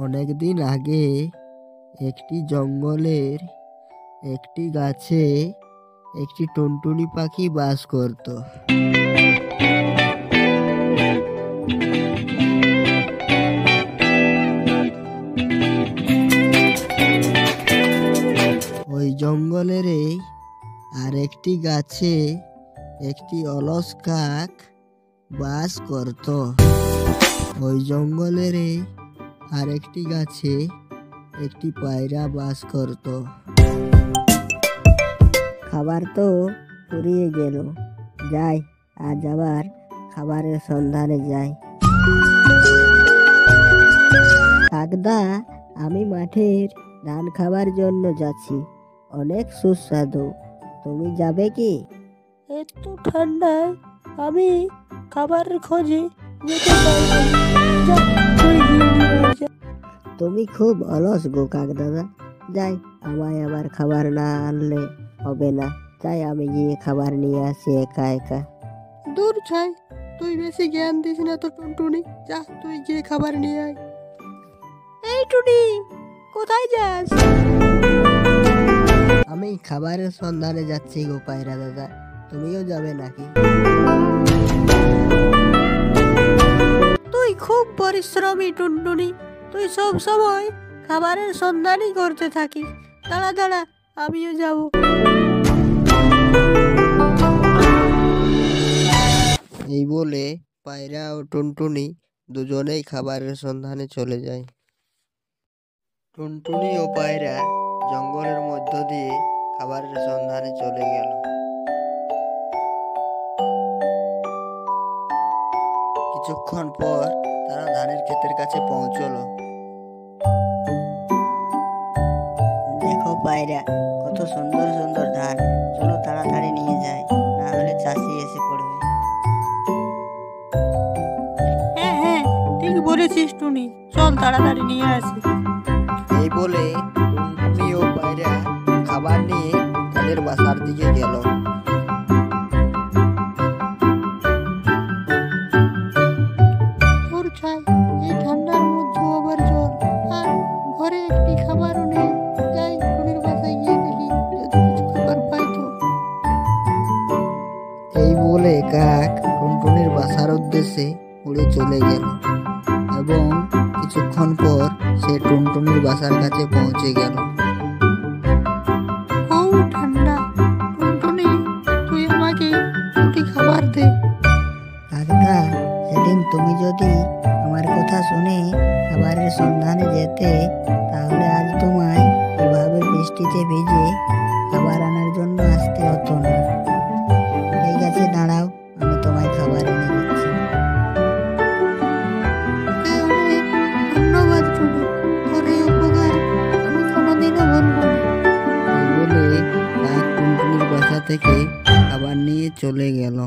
অনেকদিন আগে একটি জঙ্গলের একটি গাছে একটি টুনটুনি পাখি বাস করত। ওই জঙ্গলের আর একটি গাছে একটি অলস কাক বাস করত। ওই জঙ্গলের আর একটি গাছে একটি পায়রা বাস করত। খাবার তো ফুরিয়ে গেল, যাই আজ আবার খাবারের সন্ধানে যাই। কাকদা, আমি মাঠের ধান খাবার জন্য যাচ্ছি, অনেক সুস্বাদু, তুমি যাবে কি? এত ঠান্ডায় আমি খাবারের খোঁজে যেতে পারবো না। যা, তুই গিয়ে নিয়ে আয় যা। তুমি খুব অলস গো কাক দাদা, যাই, আমায় আবার খাবার না আনলে হবে না, যাই আমি গিয়ে খাবার নিয়ে আসি একা একা। দূর ছাই, তুই বেশি জ্ঞান দিস না তো টুনটুনি, যা তুই গিয়ে খাবার নিয়ে আয়। এই টুনি, কোথায় যাস? আমি খাবারের সন্ধানে যাচ্ছি গো পায়রা দাদা, তুমিও যাবে নাকি? তুই খুব পরিশ্রমী টুনটুনি, তুই সব সময় খাবারের সন্ধানই করতে থাকিস। দাঁড়া দাঁড়া, আমিও যাব। এই বলে পায়রা ও টুনটুনি দুজনেই খাবারের সন্ধানে চলে যায়। টুনটুনি ও পায়রা জঙ্গলের মধ্য দিয়ে খাবারের সন্ধানে চলে গেল। কিছুক্ষণ পর তারা ধানের ক্ষেতের কাছে পৌঁছলো। দেখো পায়রা, কত সুন্দর সুন্দর ধান, চলো তাড়াতাড়ি নিয়ে যাই, না হলে চাষি এসে পড়বে। হ্যাঁ হ্যাঁ, ঠিক বলেছিস টুনি, চল তাড়াতাড়ি নিয়ে আসি। এই বলে টুনটুনি ও পায়রা খাবার নিয়ে তাদের বাসার দিকে গেল। দূর ছাই, এই ঠান্ডার মধ্যে আবার জ্বর, আর ঘরে একটি খাবারও নেই। যাই টুনির বাসায় গিয়ে দেখি যদি কিছু খাবার পাই তো। এই বলে কাক টুনটুনির বাসার উদ্দেশ্যে উড়ে চলে গেল এবং কিছুক্ষণ পর সে টুনটুনির বাসার কাছে পৌঁছে গেল। খুব ঠান্ডা, টুনটুনি তুই আমাকে দুটি খাবার দে। কাকদা, সেদিন তুমি যদি আমার কথা শুনে খাবারের সন্ধানে যেতে, তাহলে আজ তোমায় এভাবে বৃষ্টিতে ভিজে খাবার আনার জন্য আসতে হতো না। ঠিক আছে, দাঁড়াও, আমি তোমায় খাবার এনে দিচ্ছি। অনেক ধন্যবাদ টুনি, তোর এই উপকার আমি কোনোদিনও ভুলবো না। এই বলে কাক টুনটুনির বাসা থেকে খাবার নিয়ে চলে গেল।